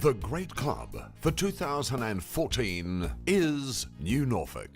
The great club for 2014 is New Norfolk.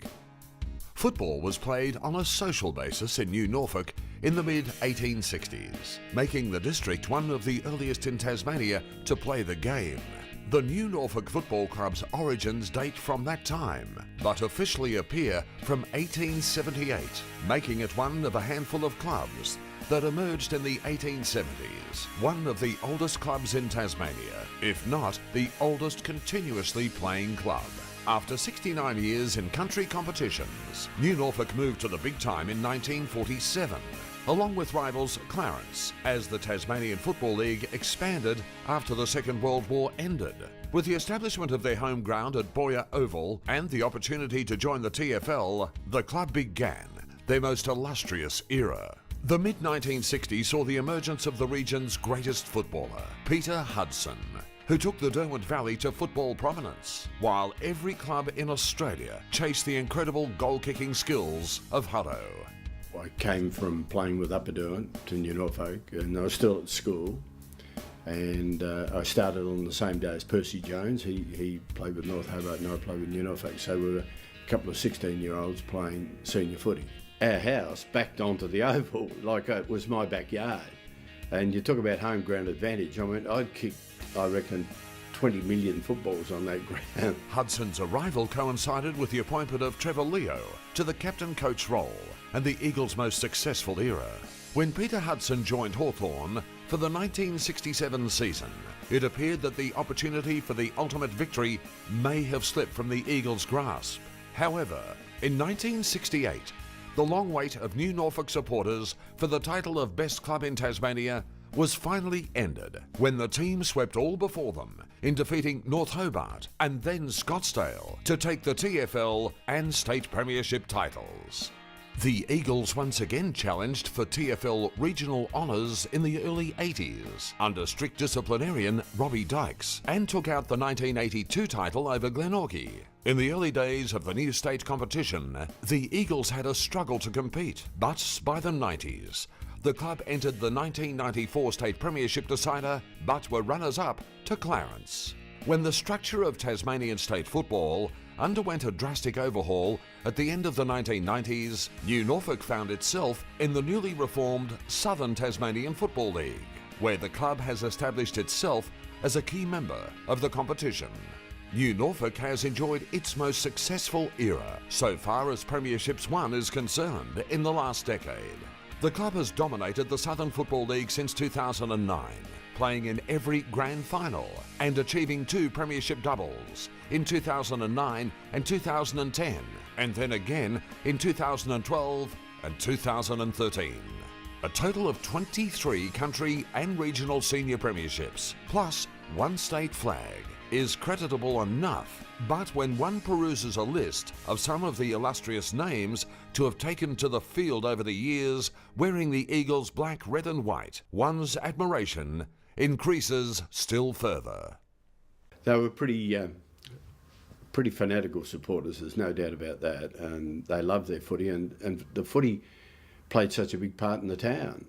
Football was played on a social basis in New Norfolk in the mid-1860s, making the district one of the earliest in Tasmania to play the game. The New Norfolk Football Club's origins date from that time, but officially appear from 1878, making it one of a handful of clubs that emerged in the 1870s, one of the oldest clubs in Tasmania, if not the oldest continuously playing club. After 69 years in country competitions, New Norfolk moved to the big time in 1947, along with rivals Clarence, as the Tasmanian Football League expanded after the Second World War ended. With the establishment of their home ground at Boyer Oval and the opportunity to join the TFL, the club began their most illustrious era. The mid-1960s saw the emergence of the region's greatest footballer, Peter Hudson, who took the Derwent Valley to football prominence, while every club in Australia chased the incredible goal-kicking skills of Hutto. I came from playing with Upper Derwent to New Norfolk, and I was still at school, and I started on the same day as Percy Jones. He played with North Hobart and I played with New Norfolk, so we were a couple of 16-year-olds playing senior footy. Our house backed onto the oval like it was my backyard. And you talk about home ground advantage. I mean, I'd kick, I reckon, 20 million footballs on that ground. Hudson's arrival coincided with the appointment of Trevor Leo to the captain-coach role and the Eagles' most successful era. When Peter Hudson joined Hawthorn for the 1967 season, it appeared that the opportunity for the ultimate victory may have slipped from the Eagles' grasp. However, in 1968, the long wait of New Norfolk supporters for the title of best club in Tasmania was finally ended when the team swept all before them in defeating North Hobart and then Scottsdale to take the TFL and state premiership titles. The Eagles once again challenged for TFL regional honours in the early 80s under strict disciplinarian Robbie Dykes and took out the 1982 title over Glenorchy. In the early days of the new state competition, the Eagles had a struggle to compete, but by the 90s, the club entered the 1994 state premiership decider but were runners-up to Clarence. When the structure of Tasmanian state football underwent a drastic overhaul at the end of the 1990s, New Norfolk found itself in the newly reformed Southern Tasmanian Football League, where the club has established itself as a key member of the competition. New Norfolk has enjoyed its most successful era so far as Premierships won is concerned in the last decade. The club has dominated the Southern Football League since 2009, playing in every grand final and achieving 2 premiership doubles in 2009 and 2010, and then again in 2012 and 2013. A total of 23 country and regional senior premierships, plus 1 state flag, is creditable enough, but when one peruses a list of some of the illustrious names to have taken to the field over the years wearing the Eagles' black, red and white, one's admiration increases still further. They were pretty fanatical supporters, there's no doubt about that, and they loved their footy, and the footy played such a big part in the town.